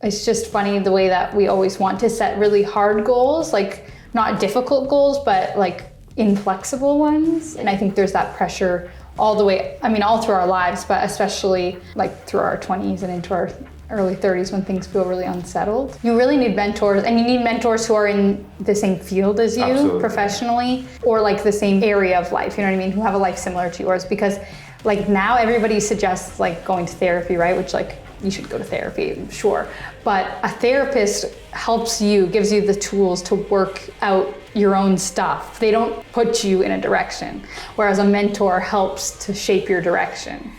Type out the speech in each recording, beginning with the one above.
it's just funny the way that we always want to set really hard goals, like not difficult goals, but like inflexible ones. And I think there's that pressure all the way, I mean, all through our lives, but especially like through our 20s and into our early 30s when things feel really unsettled. You really need mentors, and you need mentors who are in the same field as you. Absolutely. Professionally, or like the same area of life, you know what I mean? Who have a life similar to yours, because like now everybody suggests like going to therapy, right? Which like you should go to therapy, sure. But a therapist helps you, gives you the tools to work out your own stuff. They don't put you in a direction, whereas a mentor helps to shape your direction.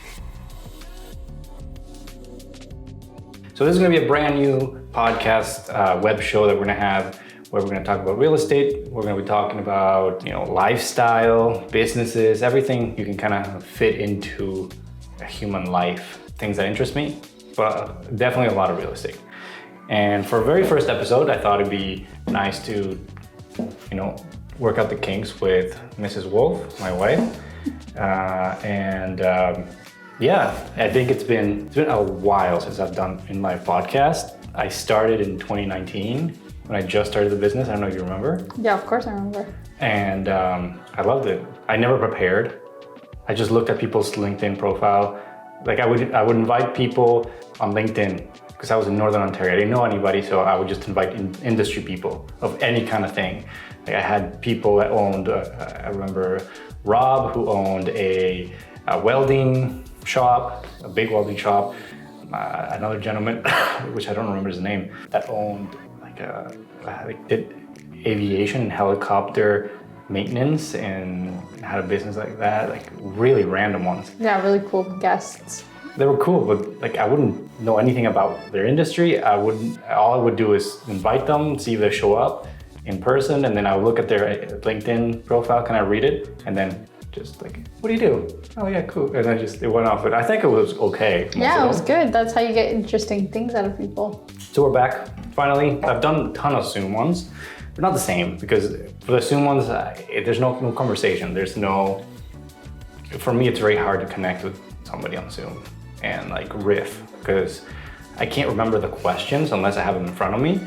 So this is going to be a brand new podcast, web show that we're going to have, where we're going to talk about real estate. We're going to be talking about, lifestyle, businesses, everything you can kind of fit into a human life, things that interest me, but definitely a lot of real estate. And for our very first episode, I thought it'd be nice to, work out the kinks with Mrs. Wolf, my wife, Yeah, I think it's been a while since I've done in live podcast. I started in 2019 when I just started the business. I don't know if you remember. Yeah, of course I remember. And I loved it. I never prepared. I just looked at people's LinkedIn profile. Like I would invite people on LinkedIn because I was in Northern Ontario. I didn't know anybody, so I would just invite industry people of any kind of thing. Like I had people that owned, I remember Rob, who owned a welding shop, a big welding shop. Another gentleman, which I don't remember his name, that owned did aviation and helicopter maintenance and had a business like that, like really random ones. Yeah, really cool guests. They were cool, but I wouldn't know anything about their industry. All I would do is invite them, see if they show up in person, and then I would look at their LinkedIn profile, kind of read it, and then just like, what do you do? Oh yeah, cool. And then it went off, but I think it was okay. Yeah, it was good. That's how you get interesting things out of people. So we're back, finally. I've done a ton of Zoom ones. They're not the same because for the Zoom ones, there's no conversation. For me, it's very hard to connect with somebody on Zoom and like riff because I can't remember the questions unless I have them in front of me.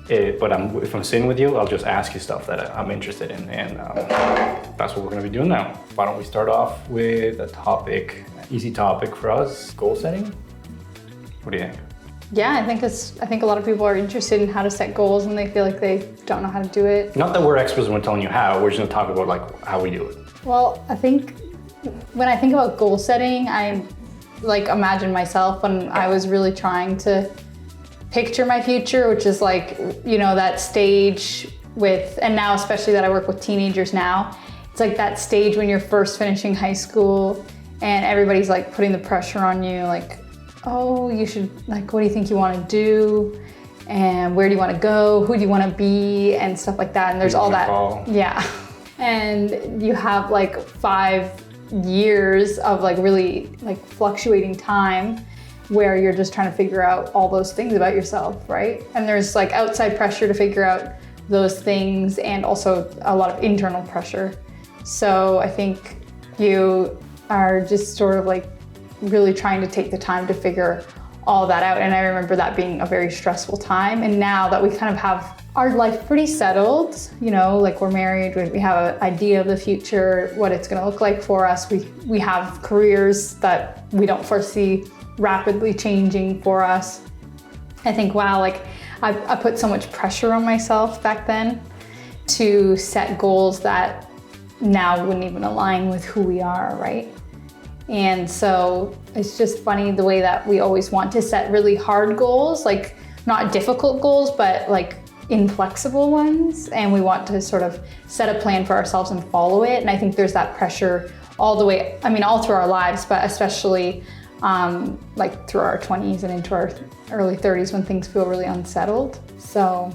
But if I'm sitting with you, I'll just ask you stuff that I'm interested in, and that's what we're going to be doing now. Why don't we start off with a topic, easy topic for us, goal setting? What do you think? Yeah, I think a lot of people are interested in how to set goals, and they feel like they don't know how to do it. Not that we're experts and we're telling you how. We're just going to talk about like how we do it. Well, I think when I think about goal setting, I like imagine myself when I was really trying to picture my future, which is like, that stage and now especially that I work with teenagers now, it's like that stage when you're first finishing high school and everybody's like putting the pressure on you, like, oh, you should, like, what do you think you want to do? And where do you want to go? Who do you want to be? And stuff like that. And there's all that. Yeah. And you have like 5 years of like really like fluctuating time where you're just trying to figure out all those things about yourself, right? And there's like outside pressure to figure out those things and also a lot of internal pressure. So I think you are just sort of like really trying to take the time to figure all that out. And I remember that being a very stressful time. And now that we kind of have our life pretty settled, like we're married, we have an idea of the future, what it's gonna look like for us. We have careers that we don't foresee rapidly changing for us. I think, wow, like I put so much pressure on myself back then to set goals that now wouldn't even align with who we are, right? And so it's just funny the way that we always want to set really hard goals, like not difficult goals, but like inflexible ones. And we want to sort of set a plan for ourselves and follow it. And I think there's that pressure all the way, all through our lives, but especially like through our 20s and into our early 30s when things feel really unsettled. So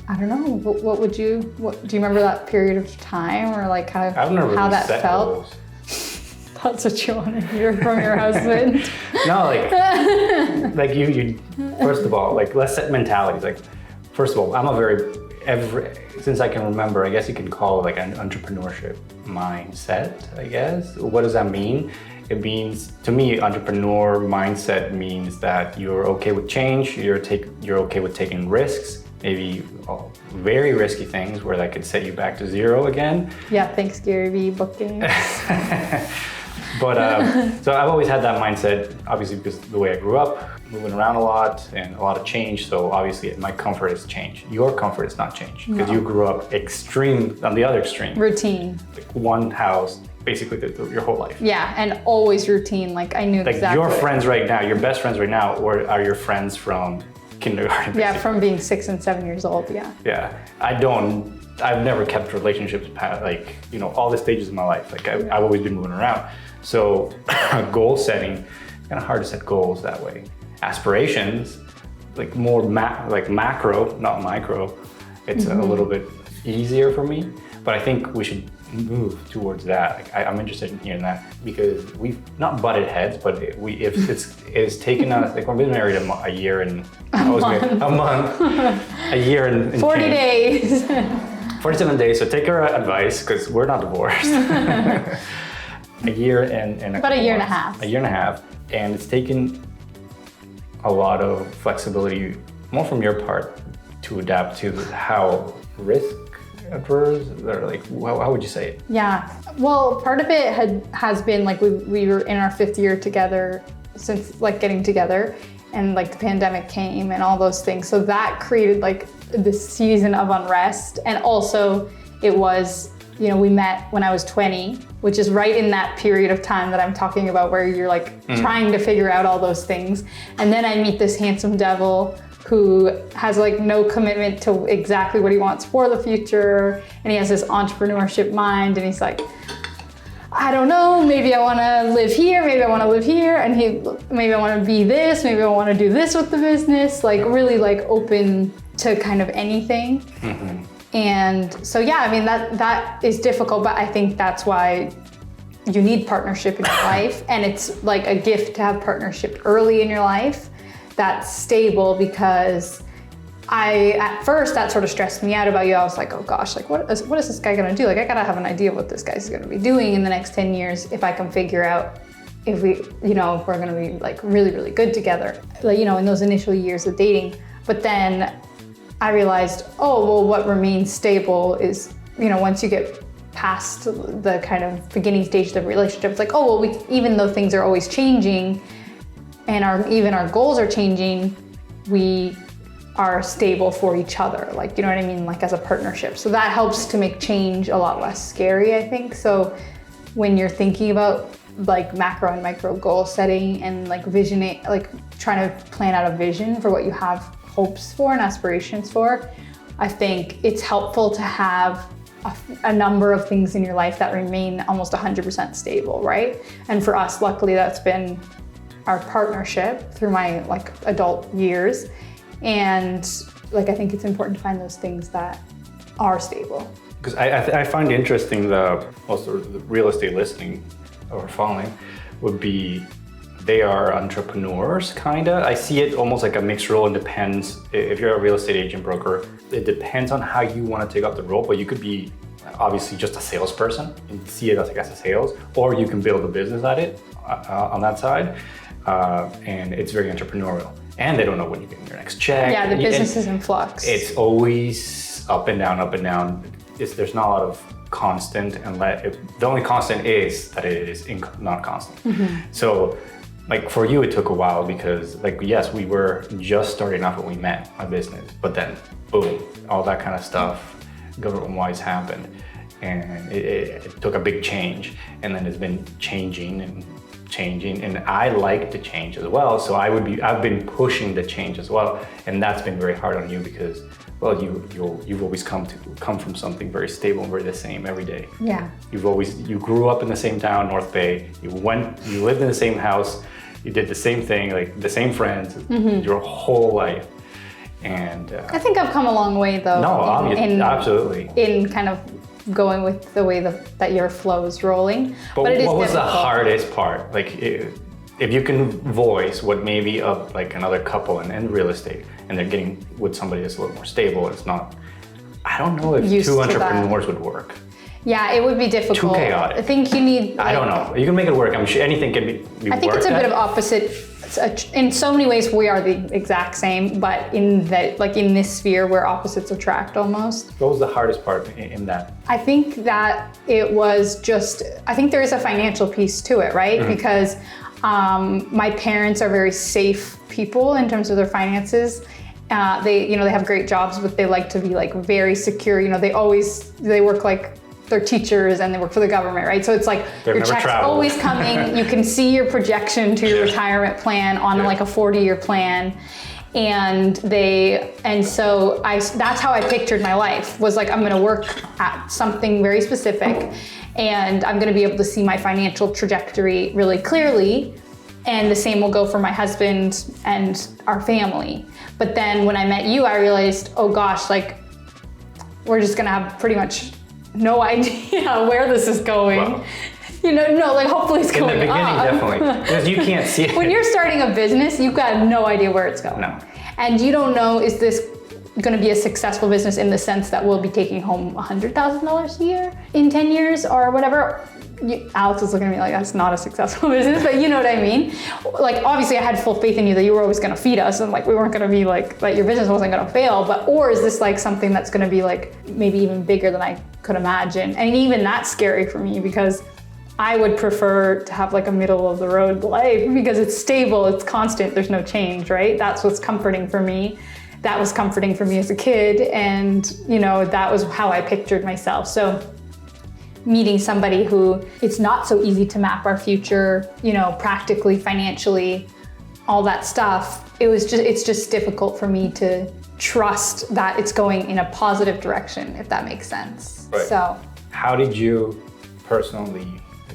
I don't know, do you remember that period of time or like how that felt? Goals. That's what you want to hear from your husband. No, like you first of all, like let's set mentalities. Like first of all, I'm since I can remember, I guess you can call it like an entrepreneurship mindset, I guess. What does that mean? It means, to me, entrepreneur mindset means that you're okay with change, you're okay with taking risks, maybe very risky things where that could set you back to zero again. Yeah, thanks Gary Vee booking. But so I've always had that mindset, obviously because of the way I grew up, moving around a lot and a lot of change. So obviously my comfort is change. Your comfort is not change because you grew up on the other extreme. Routine. Like one house, basically your whole life. Yeah, and always routine. Like I knew exactly. Like your friends right now, your best friends right now, or are your friends from kindergarten? Basically? Yeah, from being 6 and 7 years old, yeah. Yeah, I've never kept relationships past, like, all the stages of my life. Like I've always been moving around. So goal setting, kind of hard to set goals that way. Aspirations, like more macro, not micro. It's a little bit easier for me, but I think we should move towards that. Like I'm interested in hearing that because we've not butted heads, but it's taken us, like we've been married a year and a year and 40 days. 47 days, so take our advice because we're not divorced. A year and about a year and a half. A year and a half, and it's taken a lot of flexibility, more from your part, to adapt to how risk averse, or like how would you say it? Yeah, well, part of it has been like we were in our 5th year together since like getting together, and like the pandemic came and all those things. So that created like this season of unrest, and also it was. We met when I was 20, which is right in that period of time that I'm talking about where you're like trying to figure out all those things. And then I meet this handsome devil who has like no commitment to exactly what he wants for the future. And he has this entrepreneurship mind, and he's like, I don't know, maybe I want to live here, maybe I want to live here. And maybe I want to be this, maybe I want to do this with the business, like really like open to kind of anything. Mm-hmm. And so, yeah, I mean, that is difficult, but I think that's why you need partnership in your life. And it's like a gift to have partnership early in your life that's stable, because at first that sort of stressed me out about you. I was like, oh gosh, like what is this guy gonna do? Like I gotta have an idea of what this guy's gonna be doing in the next 10 years if I can figure out if we're gonna be like really, really good together, like, in those initial years of dating. But then I realized, oh, well, what remains stable is, once you get past the kind of beginning stage of the relationship, it's like, oh, well, even though things are always changing and even our goals are changing, we are stable for each other. Like, you know what I mean? Like as a partnership. So that helps to make change a lot less scary, I think. So when you're thinking about like macro and micro goal setting and like visioning, like trying to plan out a vision for what you have hopes for and aspirations for, I think it's helpful to have a number of things in your life that remain almost 100% stable, right? And for us, luckily, that's been our partnership through my like adult years. And like, I think it's important to find those things that are stable. Because I find interesting also the real estate listening or following would be, they are entrepreneurs, kinda. I see it almost like a mixed role. It depends. If you're a real estate agent broker, it depends on how you want to take up the role, but you could be obviously just a salesperson and see it as a sales, or you can build a business at it on that side. And it's very entrepreneurial. And they don't know when you're getting your next check. Yeah, the business is in flux. It's always up and down, up and down. There's not a lot of constant, and the only constant is that it is not constant. Mm-hmm. So, like for you, it took a while because, like, yes, we were just starting off when we met my business, but then boom, all that kind of stuff government-wise happened, and it took a big change, and then it's been changing, and I like to change as well. So I've been pushing the change as well, and that's been very hard on you because, well, you've always come from something very stable and very the same every day. Yeah. You grew up in the same town, North Bay. You lived in the same house. You did the same thing, like the same friends, mm-hmm. your whole life. And I think I've come a long way though. No, absolutely. In kind of going with the way that your flow is rolling. But it is what was difficult. The hardest part? Like if you can voice what maybe of like another couple in real estate, and they're getting with somebody that's a little more stable, it's not, I don't know if two entrepreneurs would work. Yeah, it would be difficult. Too chaotic. I think you need. I don't know. You can make it work. I'm sure anything can be I think it's a bit of opposite. In so many ways, we are the exact same, but in that, like in this sphere, where opposites attract almost. What was the hardest part in that? I think that it was just. I think there is a financial piece to it, right? Because my parents are very safe people in terms of their finances. They have great jobs, but they like to be like very secure. They work like. They're teachers and they work for the government, right? So it's like your check's always coming. You can see your projection to your retirement plan on like a 40-year plan. That's how I pictured my life, was like, I'm gonna work at something very specific and I'm gonna be able to see my financial trajectory really clearly. And the same will go for my husband and our family. But then when I met you, I realized, oh gosh, like we're just gonna have pretty much no idea where this is going. Wow. Hopefully it's going up. In the beginning, definitely, because you can't see it. When you're starting a business, you've got no idea where it's going. No. And you don't know, is this going to be a successful business in the sense that we'll be taking home $100,000 a year in 10 years or whatever? Alex is looking at me like, that's not a successful business, but you know what I mean? Like, obviously I had full faith in you that you were always going to feed us and like, we weren't going to be like, that your business wasn't going to fail, or is this like something that's going to be like, maybe even bigger than I could imagine? And even that's scary for me because I would prefer to have like a middle of the road life because it's stable, it's constant, there's no change, right? That's what's comforting for me. That was comforting for me as a kid. And that was how I pictured myself. So meeting somebody who it's not so easy to map our future, practically, financially, all that stuff. It's just difficult for me to trust that it's going in a positive direction, if that makes sense. Right. So how did you personally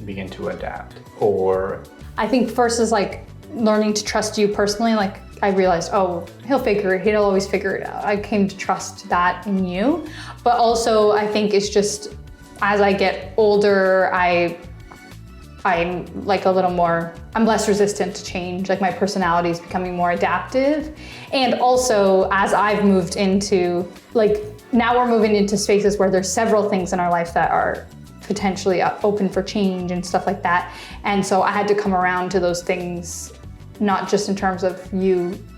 begin to adapt? Or I think first is like learning to trust you personally. Like I realized, oh, he'll always figure it out. I came to trust that in you. But also I think it's just, as I get older, I'm like I'm less resistant to change. Like my personality is becoming more adaptive. And also as I've moved into, now we're moving into spaces where there's several things in our life that are potentially open for change and stuff like that. And so I had to come around to those things, not just in terms of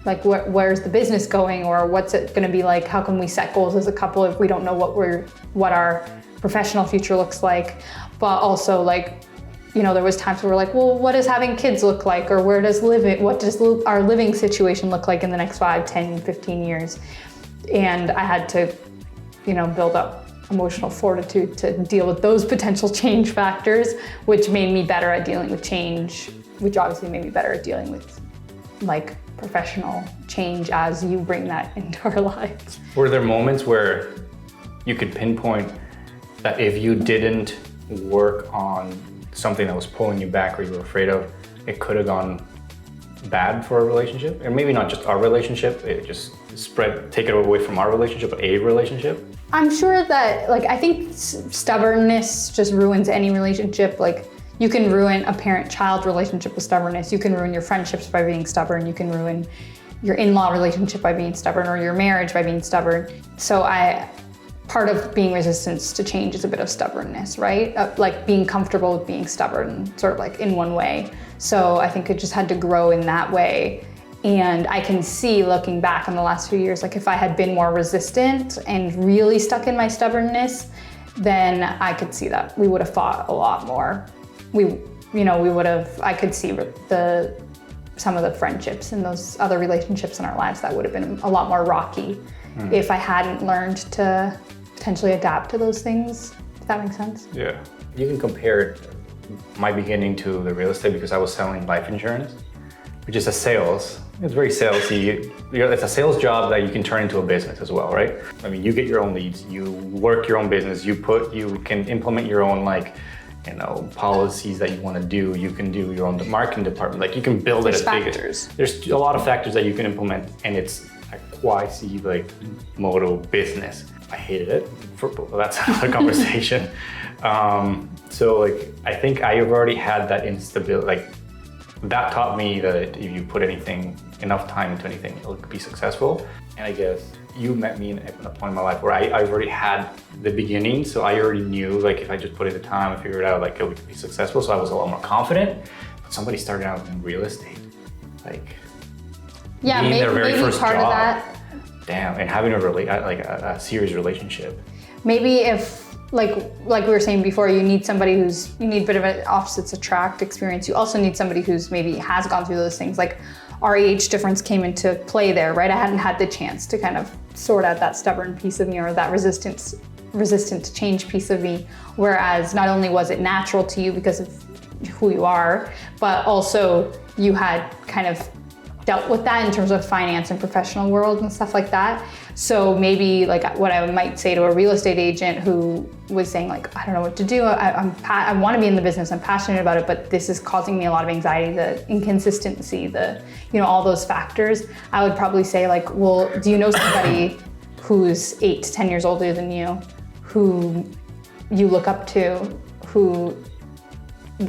like where's the business going or what's it gonna be like, how can we set goals as a couple if we don't know what our professional future looks like, but also there was times where we're like, well, what does having kids look like? Or what does our living situation look like in the next 5, 10, 15 years? And I had to, build up emotional fortitude to deal with those potential change factors, which made me better at dealing with change, which obviously made me better at dealing with professional change as you bring that into our lives. Were there moments where you could pinpoint that if you didn't work on something that was pulling you back or you were afraid of, it could have gone bad for a relationship? And maybe not just our relationship, it just take it away from our relationship, but a relationship? I'm sure that, I think stubbornness just ruins any relationship. You can ruin a parent-child relationship with stubbornness. You can ruin your friendships by being stubborn. You can ruin your in-law relationship by being stubborn, or your marriage by being stubborn. So part of being resistant to change is a bit of stubbornness, right? Being comfortable with being stubborn, sort of in one way. So I think it just had to grow in that way. And I can see, looking back on the last few years, if I had been more resistant and really stuck in my stubbornness, then I could see that we would have fought a lot more. I could see some of the friendships and those other relationships in our lives that would have been a lot more rocky if I hadn't learned to potentially adapt to those things, if that makes sense. Yeah. You can compare my beginning to the real estate because I was selling life insurance, which is a sales. It's very salesy. It's a sales job that you can turn into a business as well, right? I mean, you get your own leads, you work your own business, you can implement your own policies that you want to do. You can do your own marketing department. You can build it as big as there's a lot of factors that you can implement, and it's a quasi modal business. I hated it. That's another conversation. I think I have already had that instability. That taught me that if you put enough time into anything, it'll be successful. And I guess you met me at a point in my life where I already had the beginning, so I already knew like if I just put in the time and figure it out, like it would be successful. So I was a lot more confident. But somebody started out in real estate, like being their very first part job. of that. Damn, and having a serious relationship. Maybe if like we were saying before, you need somebody you need a bit of an opposites attract experience. You also need somebody who's maybe has gone through those things. Like our age difference came into play there, right? I hadn't had the chance to kind of sort out that stubborn piece of me or that resistant to change piece of me. Whereas not only was it natural to you because of who you are, but also you had kind of dealt with that in terms of finance and professional world and stuff like that. So maybe like what I might say to a real estate agent who was saying like, I don't know what to do. I want to be in the business. I'm passionate about it, but this is causing me a lot of anxiety, the inconsistency, all those factors. I would probably say like, well, do you know somebody who's 8 to 10 years older than you, who you look up to, who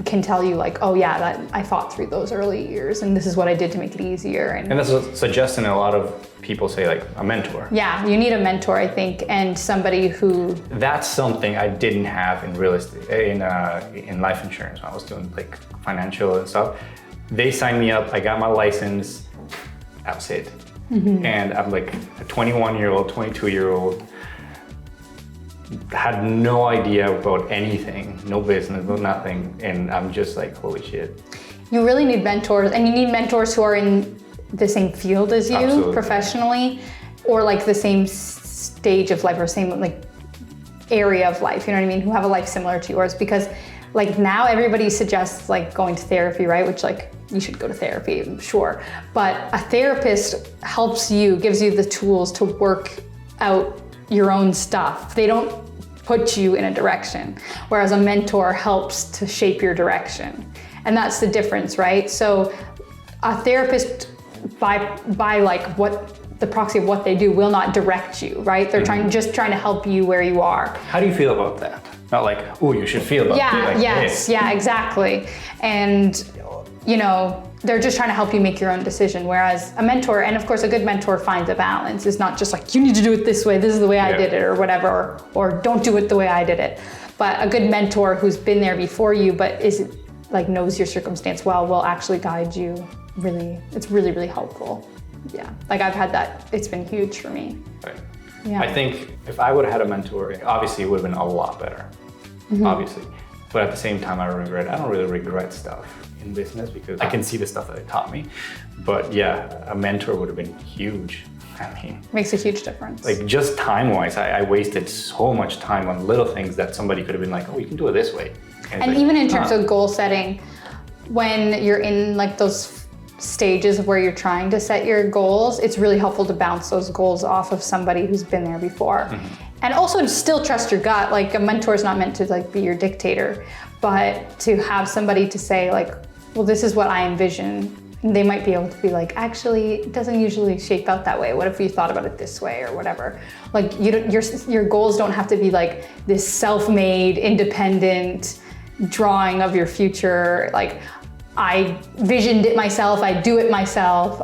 can tell you like, oh yeah, that I fought through those early years and this is what I did to make it easier. And that's what suggesting a lot of people say, like a mentor. Yeah, you need a mentor, I think, and somebody who... That's something I didn't have in real estate, in life insurance when I was doing like financial and stuff. They signed me up, I got my license, that was it. Mm-hmm. And I'm like a 21-year-old, 22-year-old, had no idea about anything, no business, no nothing, and I'm just like, holy shit. You really need mentors, and you need mentors who are in the same field as you. Absolutely. Professionally, or like the same stage of life or same like area of life, you know what I mean, who have a life similar to yours. Because like now everybody suggests like going to therapy, right? Which like you should go to therapy, sure. But a therapist helps you, gives you the tools to work out your own stuff. They don't put you in a direction, whereas a mentor helps to shape your direction. And that's the difference, right? So a therapist, by like what the proxy of what they do, will not direct you, right? They're just trying to help you where you are. How do you feel about that? Not like, oh, you should feel about it. Like, yes, yeah, exactly. And they're just trying to help you make your own decision. Whereas a mentor, and of course a good mentor finds a balance, is not just like, you need to do it this way, this is the way I did it, or whatever, or don't do it the way I did it. But a good mentor who's been there before you, but knows your circumstance well, will actually guide you. It's really, really helpful. Yeah, like I've had that, it's been huge for me. Right. Yeah. I think if I would have had a mentor, obviously it would have been a lot better, obviously. But at the same time, I don't really regret stuff in business because I can see the stuff that it taught me. But yeah, a mentor would have been huge. I mean, makes a huge difference. Like just time-wise, I wasted so much time on little things that somebody could have been like, oh, you can do it this way. And even in terms of goal setting, when you're in like those stages of where you're trying to set your goals, it's really helpful to bounce those goals off of somebody who's been there before. And also to still trust your gut. Like a mentor is not meant to like be your dictator, but to have somebody to say like, well, this is what I envision. And they might be able to be like, actually, it doesn't usually shape out that way. What if we thought about it this way or whatever? Like your goals don't have to be like this self-made, independent drawing of your future. Like, I visioned it myself, I do it myself,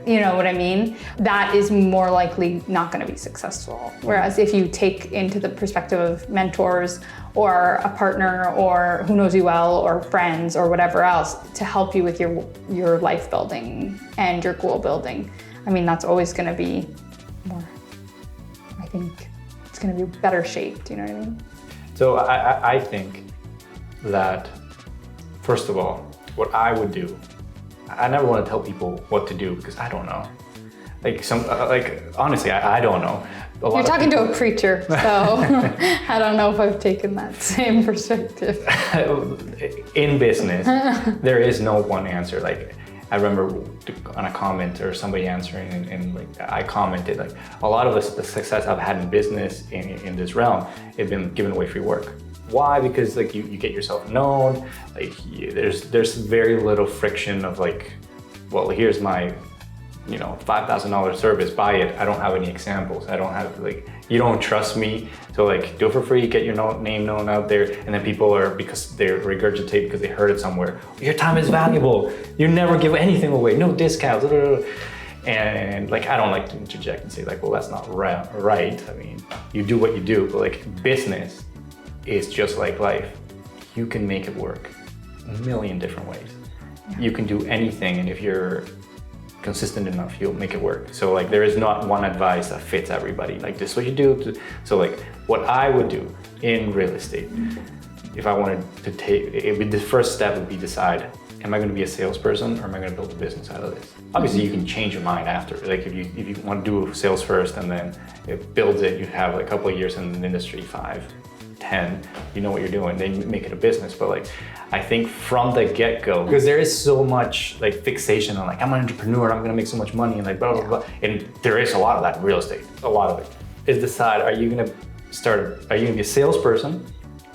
you know what I mean? That is more likely not gonna be successful. Whereas if you take into the perspective of mentors or a partner or who knows you well or friends or whatever else to help you with your life building and your goal building, I mean, that's always gonna be more, I think it's gonna be better shaped, you know what I mean? So I think that, first of all, what I would do, I never want to tell people what to do because I don't know. Honestly, I don't know. You're talking to a preacher, so I don't know if I've taken that same perspective. In business, there is no one answer. Like, I remember on a comment or somebody answering and like I commented, like a lot of the success I've had in business in this realm, it's been giving away free work. Why? Because like you get yourself known, like there's very little friction of like, well, here's my, $5,000 service, buy it. I don't have any examples. I don't have you don't trust me. So like do it for free, get your name known out there. And then people are, because they regurgitate because they heard it somewhere. Your time is valuable. You never give anything away, no discounts. And like, I don't like to interject and say like, well, that's not right. I mean, you do what you do, but like business is just like life. You can make it work a million different ways. Yeah. You can do anything, and if you're consistent enough, you'll make it work. So like, there is not one advice that fits everybody. Like, this is what you do. So like, what I would do in real estate, if I wanted to the first step would be decide, am I going to be a salesperson or am I going to build a business out of this? Obviously, you can change your mind after. Like if you want to do sales first and then it builds it, you have like a couple of years in the industry, 5, 10, you know what you're doing, then you make it a business. But like, I think from the get-go, because there is so much like fixation on like, I'm an entrepreneur, I'm going to make so much money and like blah, blah, blah. And there is a lot of that in real estate, a lot of it. Is decide, are you going to be a salesperson,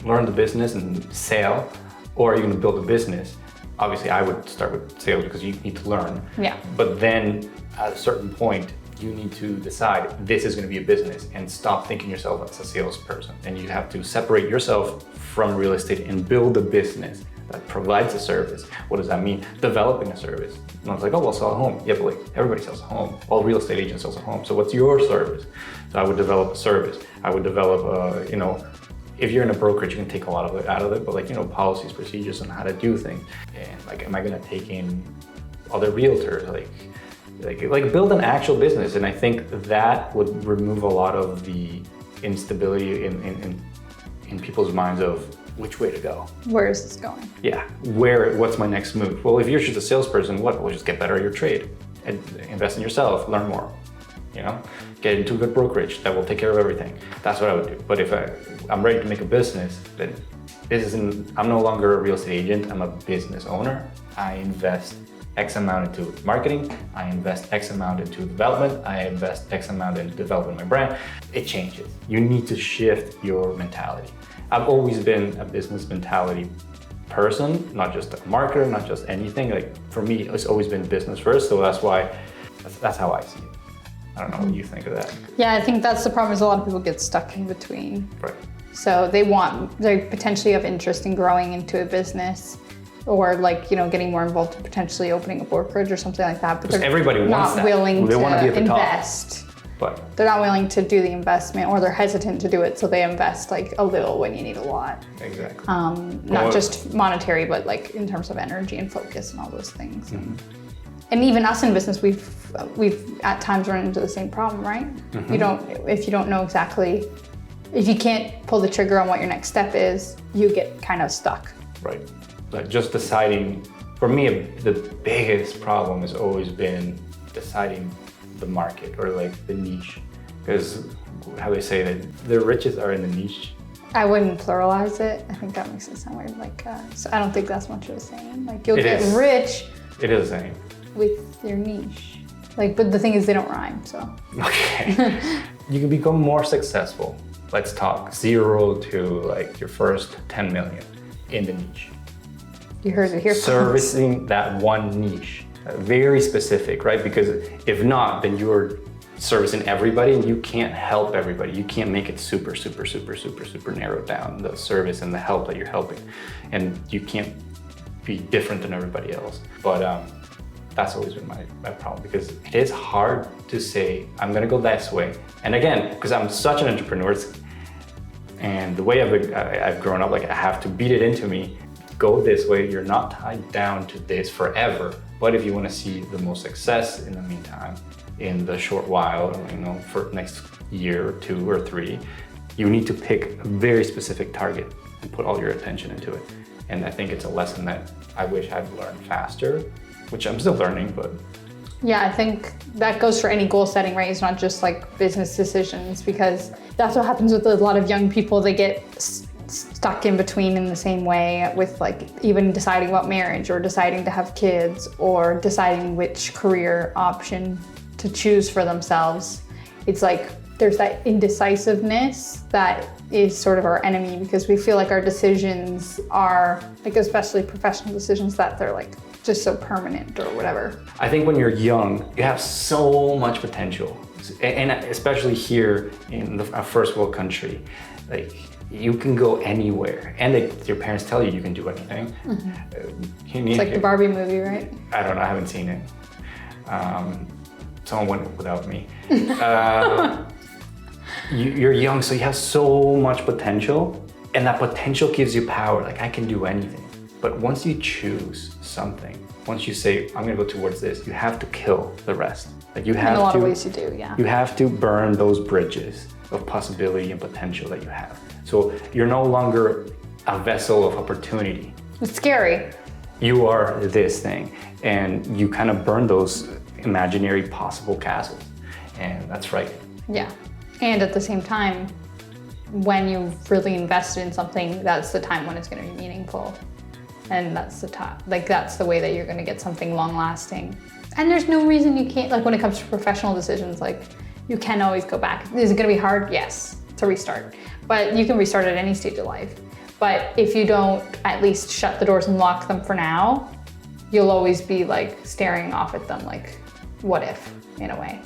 learn the business and sell, or are you going to build a business? Obviously, I would start with sales because you need to learn. Yeah. But then at a certain point, you need to decide this is going to be a business and stop thinking yourself as a salesperson. And you have to separate yourself from real estate and build a business that provides a service. What does that mean? Developing a service. And I was like, oh, we'll sell a home. Yeah, but like everybody sells a home. All real estate agents sell a home. So what's your service? So I would develop a service. I would develop, if you're in a brokerage, you can take a lot of it out of it, but like, policies, procedures on how to do things. And like, am I gonna take in other realtors? Like build an actual business. And I think that would remove a lot of the instability in people's minds of which way to go. Where is this going? Yeah, what's my next move? Well, if you're just a salesperson, we'll just get better at your trade and invest in yourself, learn more, get into a good brokerage that will take care of everything. That's what I would do. But if I'm ready to make a business, then I'm no longer a real estate agent, I'm a business owner. I invest X amount into marketing, I invest X amount into development, I invest X amount into developing my brand. It changes. You need to shift your mentality. I've always been a business mentality person, not just a marketer, not just anything. Like for me, it's always been business first, so that's how I see it. I don't know what you think of that. Yeah, I think that's the problem is a lot of people get stuck in between. Right. So they potentially have interest in growing into a business or like, getting more involved in potentially opening a brokerage or something like that. But they're everybody wants not willing they want to be at the invest. Top. But they're not willing to do the investment or they're hesitant to do it. So they invest like a little when you need a lot. Exactly. Not just monetary, but like in terms of energy and focus and all those things. Mm-hmm. And even us in business, we've at times run into the same problem, right? Mm-hmm. If you don't know exactly, if you can't pull the trigger on what your next step is, you get kind of stuck. Right. Like just deciding, for me, the biggest problem has always been deciding the market or like the niche. Because how they say that the riches are in the niche. I wouldn't pluralize it. I think that makes it sound weird. Like, so I don't think that's much of a saying. Like you'll get rich. It is a saying. With your niche. Like, but the thing is they don't rhyme, so. Okay. You can become more successful. Let's talk 0 to like your first 10 million in the niche. You heard it here. Servicing that one niche, very specific, right? Because if not, then you're servicing everybody and you can't help everybody. You can't make it super, super, super, super, super narrowed down, the service and the help that you're helping. And you can't be different than everybody else. But that's always been my problem because it is hard to say, I'm gonna go this way. And again, because I'm such an entrepreneur and the way I've grown up, like I have to beat it into me, go this way, you're not tied down to this forever. But if you wanna see the most success in the meantime, in the short while, for next year or 2 or 3, you need to pick a very specific target and put all your attention into it. And I think it's a lesson that I wish I'd learned faster, which I'm still learning, but. Yeah, I think that goes for any goal setting, right? It's not just like business decisions because that's what happens with a lot of young people. They get stuck in between in the same way with like even deciding about marriage or deciding to have kids or deciding which career option to choose for themselves. It's like there's that indecisiveness that is sort of our enemy because we feel like our decisions are like, especially professional decisions, that they're like just so permanent or whatever. I think when you're young, you have so much potential. And especially here in a first world country, like you can go anywhere. And your parents tell you can do anything. Mm-hmm. It's like the Barbie movie, right? I don't know, I haven't seen it. someone went without me. You're young, so you have so much potential, and that potential gives you power. Like, I can do anything. But once you choose something, once you say, I'm gonna go towards this, you have to kill the rest. Like, you have in a lot to, of ways you do, yeah. You have to burn those bridges of possibility and potential that you have. So you're no longer a vessel of opportunity. It's scary. You are this thing, and you kind of burn those imaginary possible castles, and that's frightening. Yeah, and at the same time, when you've really invested in something, that's the time when it's going to be meaningful, and that's the time. Like, that's the way that you're going to get something long-lasting. And there's no reason you can't. Like, when it comes to professional decisions, like, you can always go back. Is it going to be hard? Yes, to restart, but you can restart at any stage of life. But if you don't at least shut the doors and lock them for now, you'll always be like staring off at them like, what if, in a way,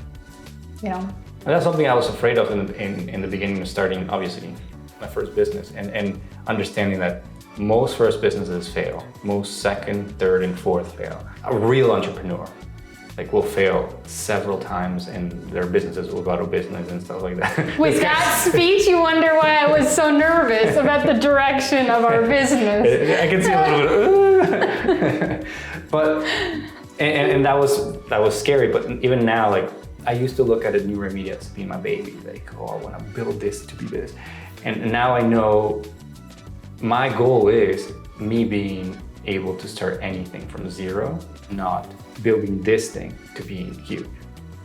you know? And that's something I was afraid of in the beginning of starting, obviously, my first business, and understanding that most first businesses fail. Most second, third, and fourth fail. A real entrepreneur, like, will fail several times, and their businesses will go out of business and stuff like that. With that speech, you wonder why I was so nervous about the direction of our business. I can see a little bit, but and that was scary. But even now, like, I used to look at a new media as being my baby. Like, oh, I want to build this to be this, and now I know my goal is me being able to start anything from zero, not building this thing to being huge.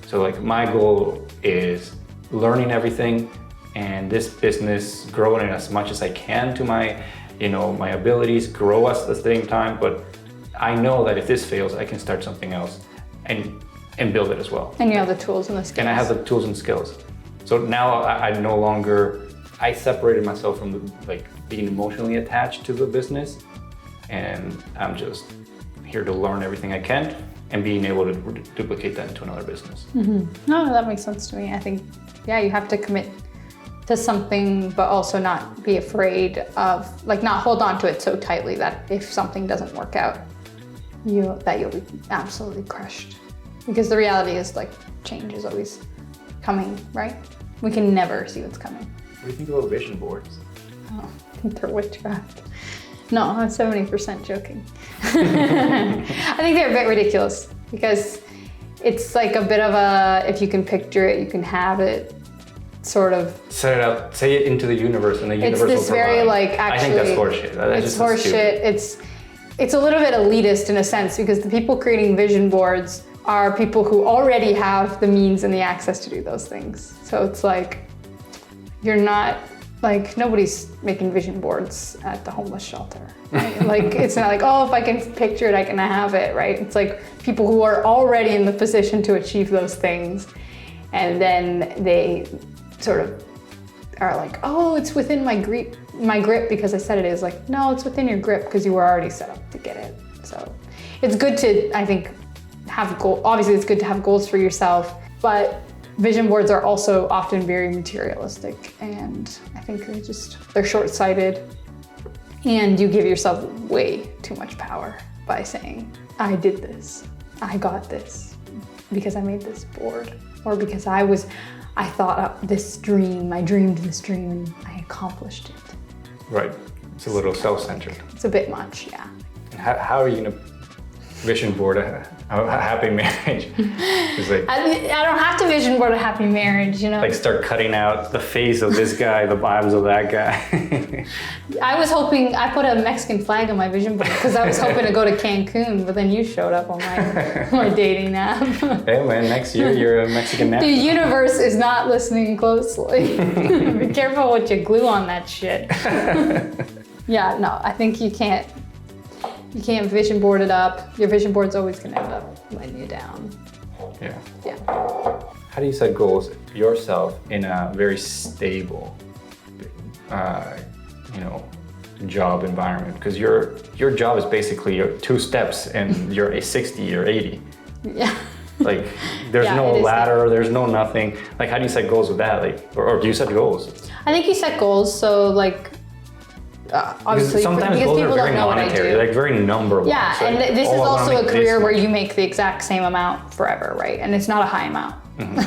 So, like, my goal is learning everything and this business growing as much as I can to my, my abilities, grow us at the same time. But I know that if this fails, I can start something else and build it as well. And you have the tools and the skills. And I have the tools and skills. So now I no longer, I separated myself from being emotionally attached to the business, and I'm just here to learn everything I can and being able to duplicate that into another business. Mm-hmm. No, that makes sense to me. I think, yeah, you have to commit to something, but also not be afraid of, like, not hold on to it so tightly that if something doesn't work out, you'll be absolutely crushed. Because the reality is, like, change is always coming, right? We can never see what's coming. What do you think about vision boards? Oh, I think they're witchcraft. No, I'm 70% joking. I think they're a bit ridiculous because it's like a bit of a, if you can picture it, you can have it, sort of. Set it up, say it into the universe, and the universe will provide. It's this very, like, actually. I think that's horseshit. It's horseshit. It's a little bit elitist in a sense because the people creating vision boards are people who already have the means and the access to do those things. So it's like, you're not, like, nobody's making vision boards at the homeless shelter, right? Like, it's not like, oh, if I can picture it, I can have it, right? It's like people who are already in the position to achieve those things, and then they sort of are like, oh, it's within my grip because I said it is. Like, no, it's within your grip because you were already set up to get it. So it's good to, I think, have goals. Obviously, it's good to have goals for yourself, but vision boards are also often very materialistic, and I think they're short-sighted, and you give yourself way too much power by saying, I did this, I got this, because I made this board, or because I thought up this dream, I dreamed this dream, and I accomplished it. Right, it's a little self-centered. It's a bit much, yeah. And how are you gonna vision board a happy marriage? It's like, I don't have to vision board a happy marriage, Like, start cutting out the face of this guy, the vibes of that guy. I was hoping, I put a Mexican flag on my vision board because I was hoping to go to Cancun, but then you showed up on my dating app. Hey man, next year you're a Mexican national. The universe is not listening closely. Be careful what you glue on that shit. Yeah, no, I think you can't vision board it up. Your vision board's always gonna end up letting you down. Yeah. Yeah. How do you set goals yourself in a very stable, job environment? Because your job is basically your 2 steps and you're a 60 or 80. Yeah. Like, there's no ladder, there's no nothing. Like, how do you set goals with that? Like, or do you set goals? I think you set goals. So, like, obviously sometimes because goals people are very don't know monetary, what I do. they're like very number. Yeah, so and like, this is I wanna also a make career this where much. you make the exact same amount forever, right? And it's not a high amount.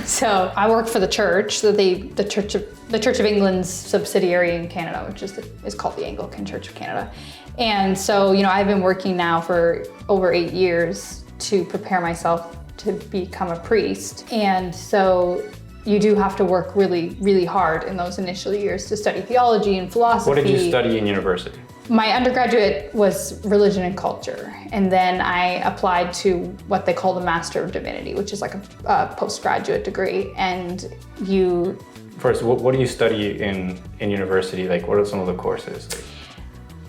So I work for the church, the Church of England's subsidiary in Canada, which is called the Anglican Church of Canada. And so, I've been working now for over 8 years to prepare myself to become a priest. And so you do have to work really, really hard in those initial years to study theology and philosophy. What did you study in university? My undergraduate was religion and culture, and then I applied to what they call the Master of Divinity, which is like a postgraduate degree. And you... First, what do you study in university? Like, what are some of the courses?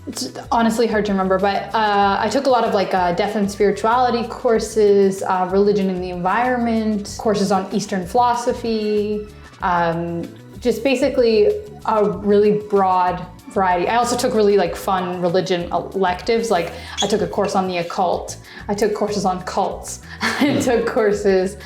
It's honestly hard to remember, but I took a lot of death and spirituality courses, religion and the environment, courses on Eastern philosophy, just basically a really broad variety. I also took really fun religion electives. Like I took a course on the occult. I took courses on cults. I took courses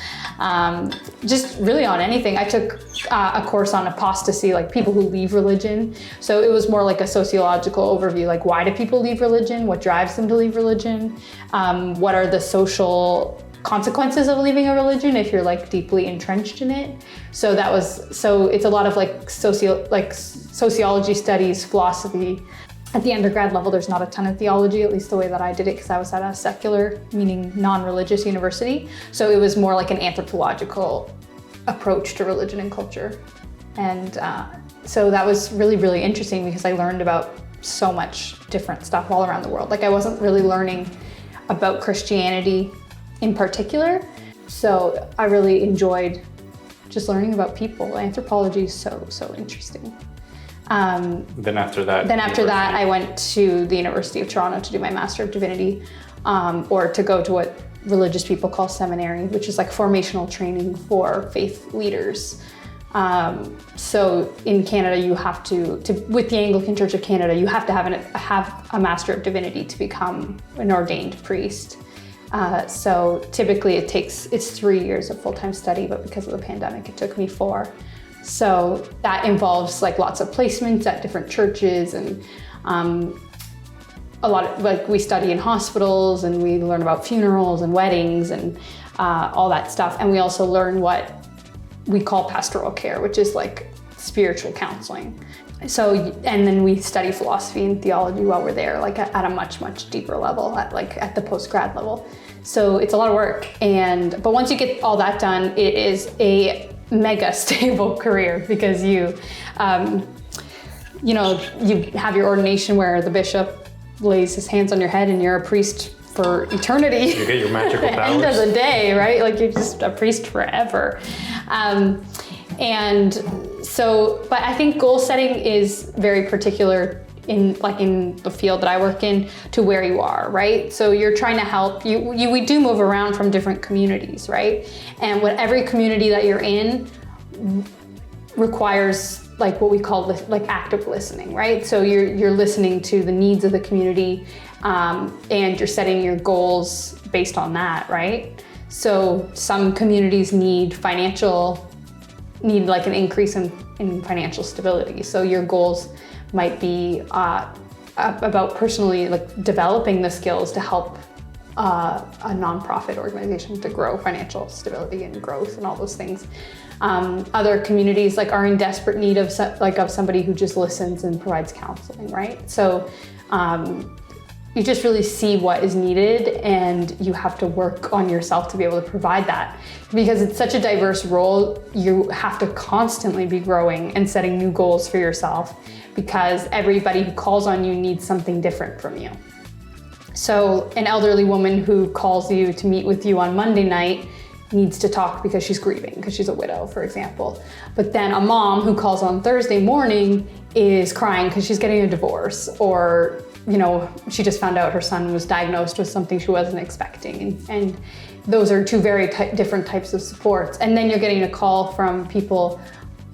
just really on anything. I took a course on apostasy, like people who leave religion. So it was more like a sociological overview, like why do people leave religion? What drives them to leave religion? What are the social consequences of leaving a religion if you're deeply entrenched in it? So it's a lot of sociology studies, philosophy. At the undergrad level, there's not a ton of theology, at least the way that I did it, because I was at a secular, meaning non-religious university. So it was more like an anthropological approach to religion and culture. And so that was really, really interesting because I learned about so much different stuff all around the world. I wasn't really learning about Christianity in particular. So I really enjoyed just learning about people. Anthropology is so interesting. Then after that, I went to the University of Toronto to do my Master of Divinity, or to go to what religious people call seminary, which is formational training for faith leaders. So in Canada, you have to with the Anglican Church of Canada, you have to have a Master of Divinity to become an ordained priest. So typically it's 3 years of full-time study, but because of the pandemic, it took me 4. So that involves lots of placements at different churches, and a lot of we study in hospitals, and we learn about funerals and weddings and all that stuff. And we also learn what we call pastoral care, which is spiritual counseling. So, and then we study philosophy and theology while we're there, at a much deeper level, at the post-grad level. So it's a lot of work. But once you get all that done, it is a mega stable career, because you have your ordination where the bishop lays his hands on your head and you're a priest for eternity. You get your magical powers. End of the day, right? You're just a priest forever. And so, but I think goal setting is very particular in the field that I work in to where you are, right? So you're trying to help we do move around from different communities, right? And what every community that you're in requires what we call active listening, right? So you're listening to the needs of the community, and you're setting your goals based on that, right? So some communities need an increase in financial stability. So your goals might be about personally developing the skills to help a nonprofit organization to grow financial stability and growth and all those things. Other communities are in desperate need of somebody who just listens and provides counseling, right? So you just really see what is needed, and you have to work on yourself to be able to provide that. Because it's such a diverse role, you have to constantly be growing and setting new goals for yourself, because everybody who calls on you needs something different from you. So an elderly woman who calls you to meet with you on Monday night needs to talk because she's grieving, because she's a widow, for example. But then a mom who calls on Thursday morning is crying because she's getting a divorce, or she just found out her son was diagnosed with something she wasn't expecting. And those are two very different types of supports. And then you're getting a call from people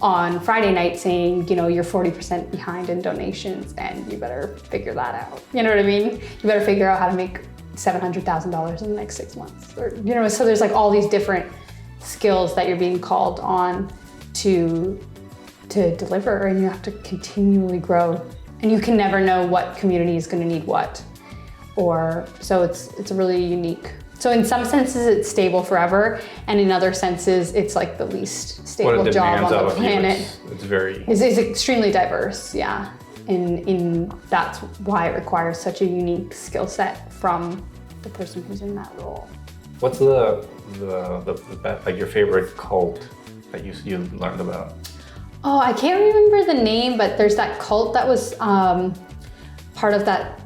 on Friday night saying, you're 40% behind in donations and you better figure that out. You know what I mean? You better figure out how to make $700,000 in the next 6 months. Or, so there's all these different skills that you're being called on to deliver, and you have to continually grow and you can never know what community is going to need what. Or so it's a really unique. So in some senses it's stable forever, and in other senses it's like the least stable job on the planet. It's very. It's extremely diverse, yeah. And that's why it requires such a unique skill set from the person who's in that role. What's the like your favorite cult that you learned about? Oh, I can't remember the name, but there's that cult that was part of that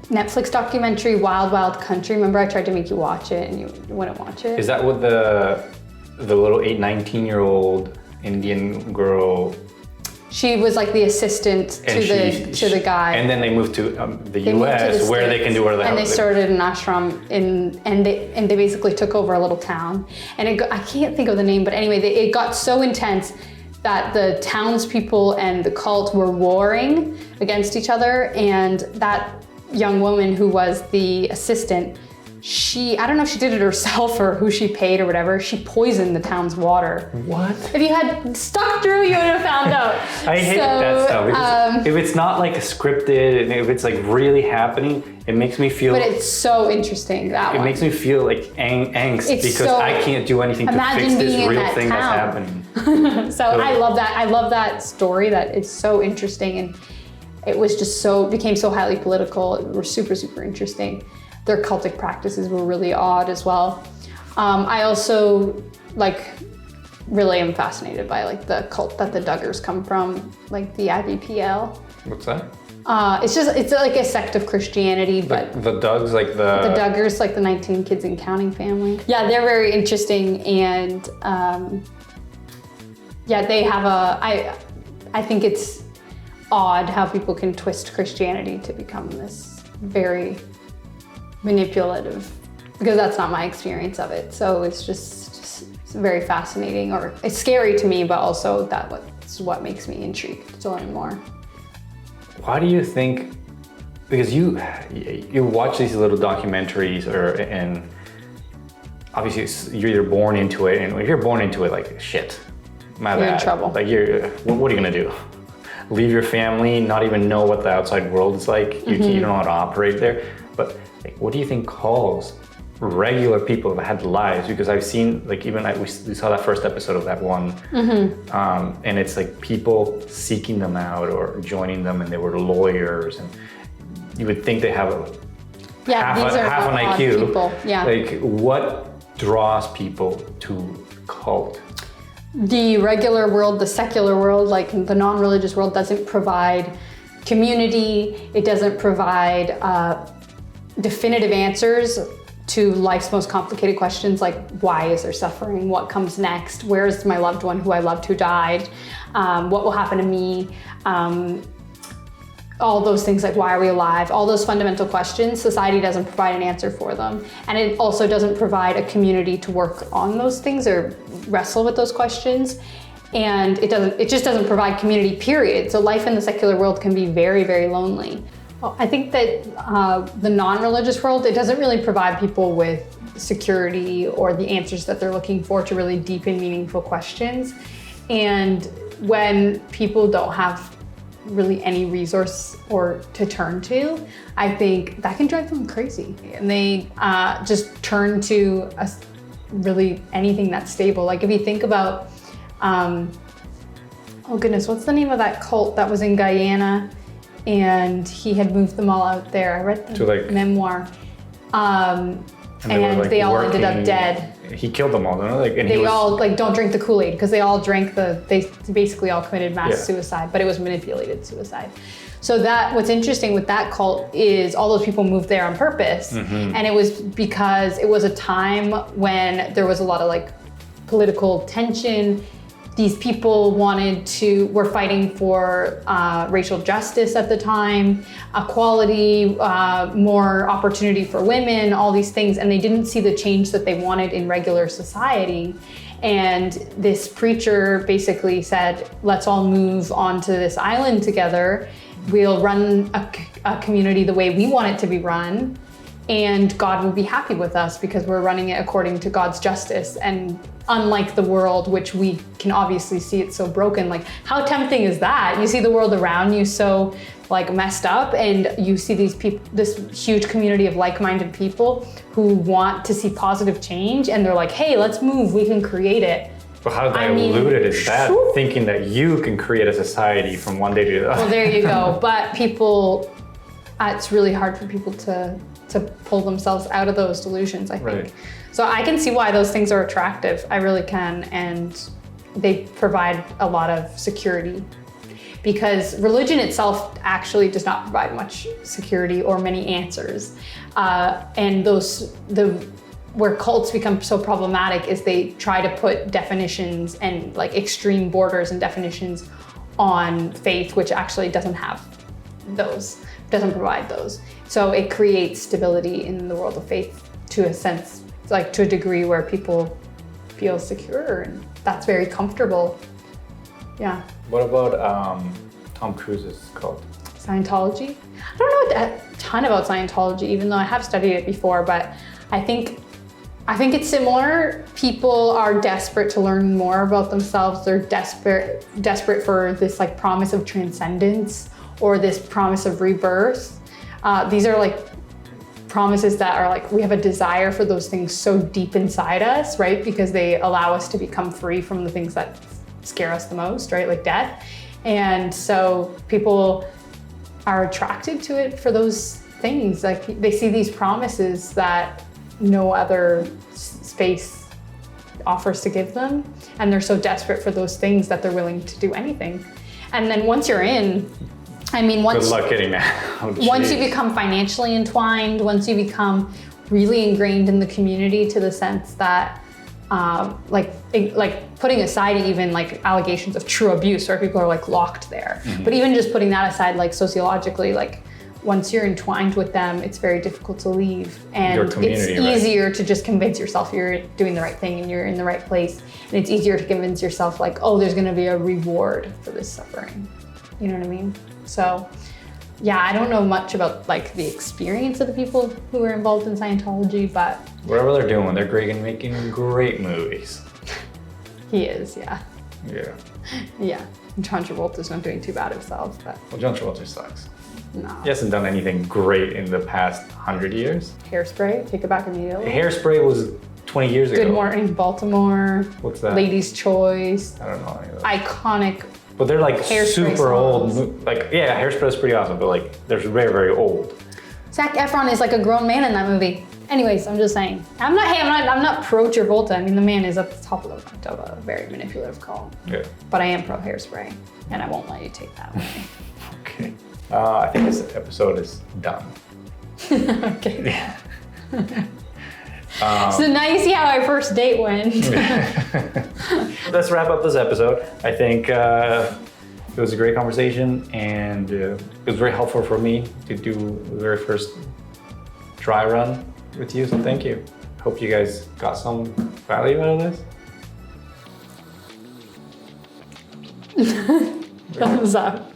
Netflix documentary, Wild Wild Country. Remember I tried to make you watch it and you wouldn't watch it? Is that what the little 19-year-old Indian girl? She was like the assistant to the guy. And then they moved to the US where they can do whatever the hell. And they started an ashram and they basically took over a little town. And I can't think of the name, but anyway, it got so intense that the townspeople and the cult were warring against each other, and that young woman who was the assistant, I don't know if she did it herself or who she paid or whatever, she poisoned the town's water. What? If you had stuck through, you would have found out. I hate that stuff. Because if it's not like scripted and if it's like really happening, it makes me feel. But it's so interesting, that one. It makes me feel like angst because I can't do anything to fix this real thing that's happening. So I love that. I love that story. That it's so interesting, and it was just became so highly political. It was super, super interesting. Their cultic practices were really odd as well. I also really am fascinated by like the cult that the Duggars come from, like the IBPL. What's that? It's like a sect of Christianity, but the Dougs, like the Duggars, like the 19 kids and counting family. Yeah, they're very interesting, and they have I think it's odd how people can twist Christianity to become this very manipulative, because that's not my experience of it. So it's just very fascinating, or it's scary to me, but also that's what makes me intrigued to learn more. Why do you think, because you watch these little documentaries and obviously you're either born into it, and if you're born into it, like shit, my bad. You're in trouble. Like what are you gonna do? Leave your family, not even know what the outside world is like. You don't know how to operate there. But like, what do you think calls regular people that had lives? Because I've seen, like, we saw that first episode of that one, and it's like people seeking them out or joining them, and they were lawyers, and you would think they have half an IQ. People. Yeah. Like, what draws people to cult? The regular world, the secular world, like the non-religious world, doesn't provide community. It doesn't provide definitive answers to life's most complicated questions, like why is there suffering? What comes next? Where is my loved one who I loved who died? What will happen to me? All those things, like why are we alive? All those fundamental questions, society doesn't provide an answer for them. And it also doesn't provide a community to work on those things or wrestle with those questions. And it just doesn't provide community, period. So life in the secular world can be very, very lonely. I think that the non-religious world, it doesn't really provide people with security or the answers that they're looking for to really deep and meaningful questions. And when people don't have really any resource or to turn to, I think that can drive them crazy. And they just turn to really anything that's stable. Like if you think about, oh goodness, what's the name of that cult that was in Guyana? And he had moved them all out there. I read the memoir. And they all ended up dead. He killed them all, don't they? They all don't drink the Kool-Aid, because they all drank they basically all committed mass suicide, but it was manipulated suicide. So what's interesting with that cult is all those people moved there on purpose. And it was because it was a time when there was a lot of political tension. These people were fighting for racial justice at the time, equality, more opportunity for women, all these things, and they didn't see the change that they wanted in regular society. And this preacher basically said, let's all move onto this island together. We'll run a community the way we want it to be run. and God will be happy with us because we're running it according to God's justice. And unlike the world, which we can obviously see it's so broken, like how tempting is that? You see the world around you so like messed up, and you see these people, this huge community of like-minded people who want to see positive change, and they're like, hey, let's move, we can create it. But how diluted is that? Thinking that you can create a society from one day to the other. Well, there you go. But people, it's really hard for people to pull themselves out of those delusions, I think. Right. So I can see why those things are attractive. I really can. And they provide a lot of security, because religion itself actually does not provide much security or many answers. And where cults become so problematic is they try to put definitions and like extreme borders and definitions on faith, which actually doesn't have those, doesn't provide those. So it creates stability in the world of faith to a sense, like to a degree where people feel secure, and that's very comfortable. Yeah. What about Tom Cruise's cult? Scientology? I don't know a ton about Scientology, even though I have studied it before, but I think it's similar. People are desperate to learn more about themselves. They're desperate for this like promise of transcendence or this promise of rebirth. These are like promises that are like, we have a desire for those things so deep inside us, right? Because they allow us to become free from the things that scare us the most, right? Like death. And so people are attracted to it for those things. Like they see these promises that no other space offers to give them. And they're so desperate for those things that they're willing to do anything. And then once you're in, I mean, Good luck getting that. Oh, once you become financially entwined, once you become really ingrained in the community to the sense that, like putting aside even like allegations of true abuse where people are like locked there, but even just putting that aside, like sociologically, like once you're entwined with them, it's very difficult to leave, and it's easier to just convince yourself you're doing the right thing and you're in the right place, and it's easier to convince yourself like, oh, there's going to be a reward for this suffering. You know what I mean? So yeah, I don't know much about like the experience of the people who are involved in Scientology, but whatever they're doing, they're great and making great movies. He is, yeah. Yeah. Yeah. John Travolta's not doing too bad himself, but. Well, John Travolta sucks. No. He hasn't done anything great in the past 100 years. Hairspray, take it back immediately. Hairspray was 20 years ago. Good Morning Baltimore. What's that? Lady's Choice. I don't know any of those. Iconic. But they're like Hairspray super songs. old. Like, yeah, Hairspray is pretty awesome, but like, they're very, very old. Zac Efron is like a grown man in that movie. Anyways, I'm just saying. I'm not pro Travolta. I mean, the man is at the top of a very manipulative call. Yeah. But I am pro Hairspray, and I won't let you take that away. Okay. I think this episode is done. Okay. Yeah. So now you see how our first date went. Let's wrap up this episode. I think it was a great conversation, and it was very helpful for me to do the very first dry run with you, so thank you. Hope you guys got some value out of this. Thumbs up.